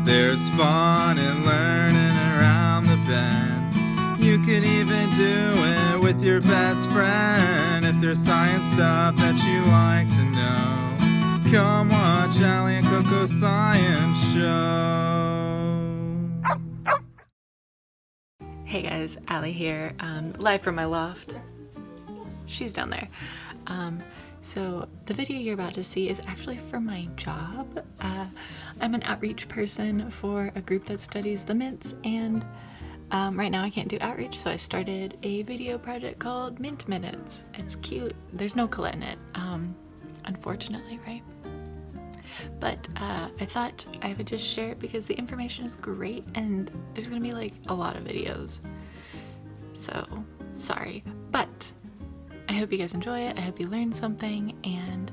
There's fun in learning around the bend. You could even do it with your best friend. If there's science stuff that you like to know, come watch Allie and CoCo Science Show. Hey guys, Allie here, live from my loft. She's down there. So the video you're about to see is actually for my job. I'm an outreach person for a group that studies the mints, and right now I can't do outreach, so I started a video project called Mint Minutes. It's cute. There's no Colette in it, unfortunately, right? But I thought I would just share it because the information is great and there's gonna be like a lot of videos. So, sorry. But I hope you guys enjoy it. I hope you learned something, and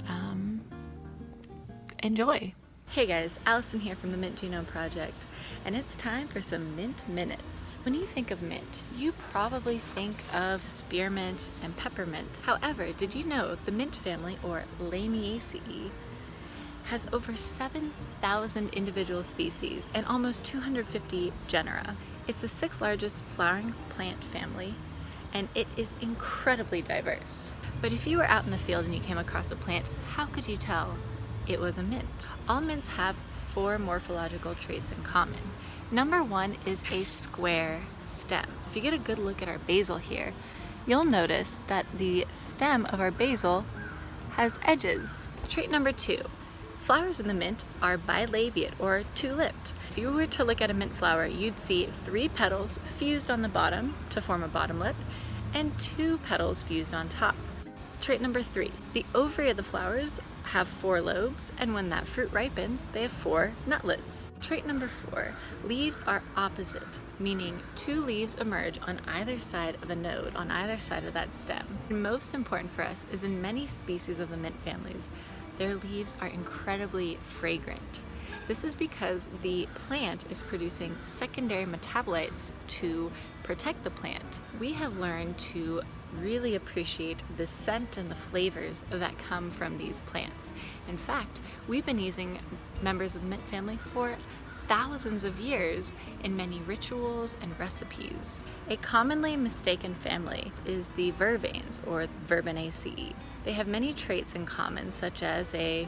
enjoy. Hey guys, Allison here from the Mint Genome Project, and it's time for some Mint Minutes. When you think of mint, you probably think of spearmint and peppermint. However, did you know the mint family, or Lamiaceae, has over 7,000 individual species and almost 250 genera. It's the 6th largest flowering plant family, and it is incredibly diverse. But if you were out in the field and you came across a plant, how could you tell it was a mint? All mints have 4 morphological traits in common. Number 1 is a square stem. If you get a good look at our basil here, you'll notice that the stem of our basil has edges. Trait number 2. Flowers in the mint are bilabiate, or two-lipped. If you were to look at a mint flower, you'd see 3 petals fused on the bottom to form a bottom lip, and 2 petals fused on top. Trait number 3. The ovary of the flowers have 4 lobes, and when that fruit ripens, they have 4 nutlets. Trait number 4. Leaves are opposite, meaning 2 leaves emerge on either side of a node, on either side of that stem. And most important for us is in many species of the mint families, their leaves are incredibly fragrant. This is because the plant is producing secondary metabolites to protect the plant. We have learned to really appreciate the scent and the flavors that come from these plants. In fact, we've been using members of the mint family for thousands of years in many rituals and recipes. A commonly mistaken family is the vervains, or Verbanaceae. They have many traits in common, such as if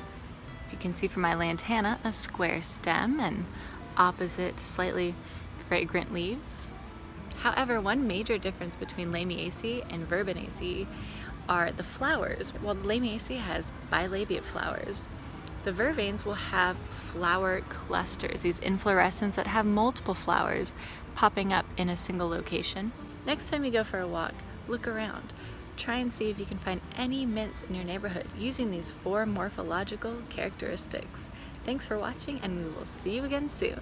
you can see from my lantana, a square stem and opposite, slightly fragrant leaves. However, one major difference between Lamiaceae and Verbanaceae are the flowers. While the Lamiaceae has bilabiate flowers, the vervains will have flower clusters, these inflorescences that have multiple flowers popping up in a single location. Next time you go for a walk, look around. Try and see if you can find any mints in your neighborhood using these 4 morphological characteristics. Thanks for watching, and we will see you again soon.